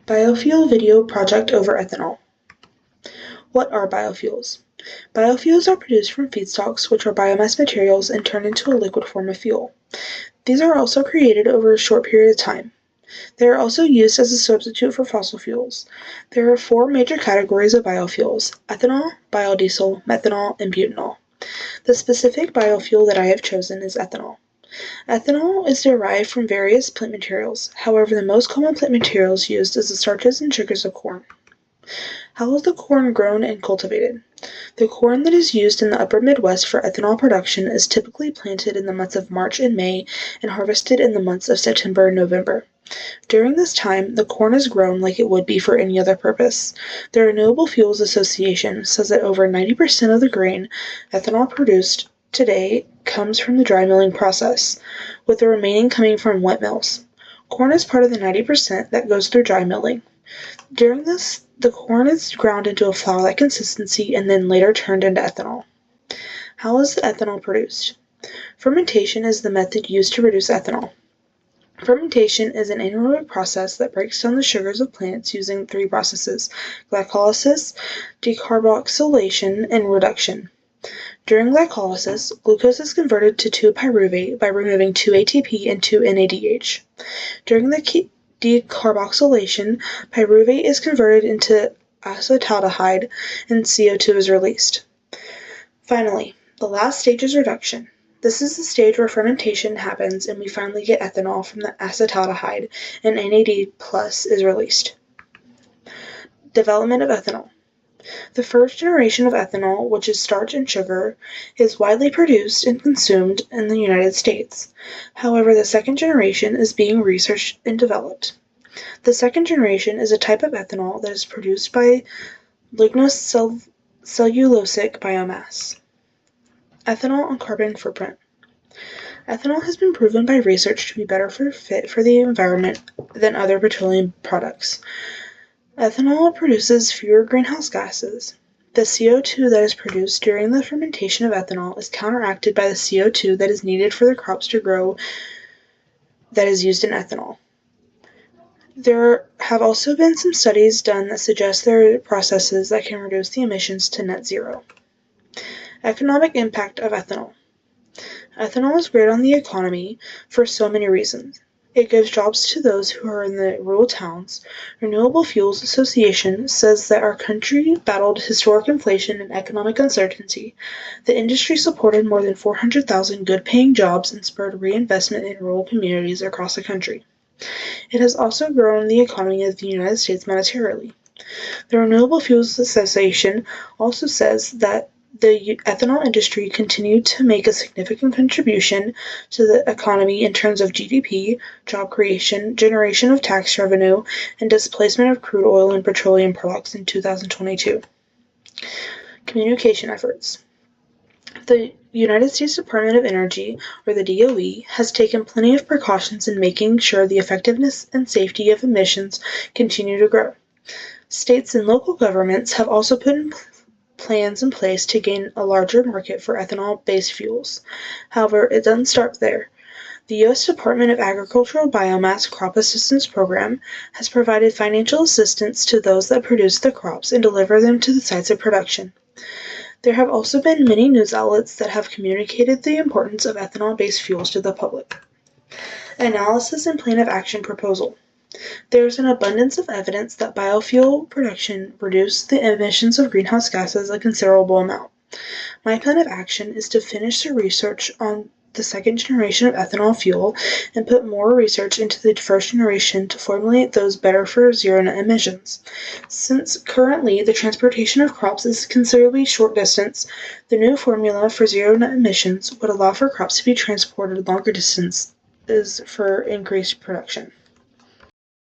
Biofuel video project over ethanol. What are biofuels? Biofuels are produced from feedstocks, which are biomass materials, and turned into a liquid form of fuel. These are also created over a short period of time. They are also used as a substitute for fossil fuels. There are four major categories of biofuels: ethanol, biodiesel, methanol, and butanol. The specific biofuel that I have chosen is ethanol. Ethanol is derived from various plant materials. However, the most common plant materials used is the starches and sugars of corn. How is the corn grown and cultivated? The corn that is used in the upper Midwest for ethanol production is typically planted in the months of March and May and harvested in the months of September and November. During this time, the corn is grown like it would be for any other purpose. The Renewable Fuels Association says that over 90% of the grain ethanol produced today comes from the dry milling process, with the remaining coming from wet mills. Corn is part of the 90% that goes through dry milling. During this, the corn is ground into a flour-like consistency and then later turned into ethanol. How is the ethanol produced? Fermentation is the method used to produce ethanol. Fermentation is an anaerobic process that breaks down the sugars of plants using three processes: glycolysis, decarboxylation, and reduction. During glycolysis, glucose is converted to 2-pyruvate by removing 2 ATP and 2 NADH. During the decarboxylation, pyruvate is converted into acetaldehyde and CO2 is released. Finally, the last stage is reduction. This is the stage where fermentation happens and we finally get ethanol from the acetaldehyde and NAD+ is released. Development of ethanol. The first generation of ethanol, which is starch and sugar, is widely produced and consumed in the United States. However, the second generation is being researched and developed. The second generation is a type of ethanol that is produced by lignocellulosic biomass. Ethanol and carbon footprint. Ethanol has been proven by research to be better fit for the environment than other petroleum products. Ethanol produces fewer greenhouse gases. The CO2 that is produced during the fermentation of ethanol is counteracted by the CO2 that is needed for the crops to grow that is used in ethanol. There have also been some studies done that suggest there are processes that can reduce the emissions to net zero. Economic impact of ethanol. Ethanol is great on the economy for so many reasons. It gives jobs to those who are in the rural towns. Renewable Fuels Association says that our country battled historic inflation and economic uncertainty. The industry supported more than 400,000 good-paying jobs and spurred reinvestment in rural communities across the country. It has also grown the economy of the United States monetarily. The Renewable Fuels Association also says that the ethanol industry continued to make a significant contribution to the economy in terms of GDP, job creation, generation of tax revenue, and displacement of crude oil and petroleum products in 2022. Communication efforts. The United States Department of Energy, or the DOE, has taken plenty of precautions in making sure the effectiveness and safety of emissions continue to grow. States and local governments have also put in plans in place to gain a larger market for ethanol-based fuels. However, it doesn't start there. The U.S. Department of Agricultural Biomass Crop Assistance Program has provided financial assistance to those that produce the crops and deliver them to the sites of production. There have also been many news outlets that have communicated the importance of ethanol-based fuels to the public. Analysis and Plan of Action Proposal. There is an abundance of evidence that biofuel production reduces the emissions of greenhouse gases a considerable amount. My plan of action is to finish the research on the second generation of ethanol fuel and put more research into the first generation to formulate those better for zero net emissions. Since currently the transportation of crops is considerably short distance, the new formula for zero net emissions would allow for crops to be transported longer distances for increased production.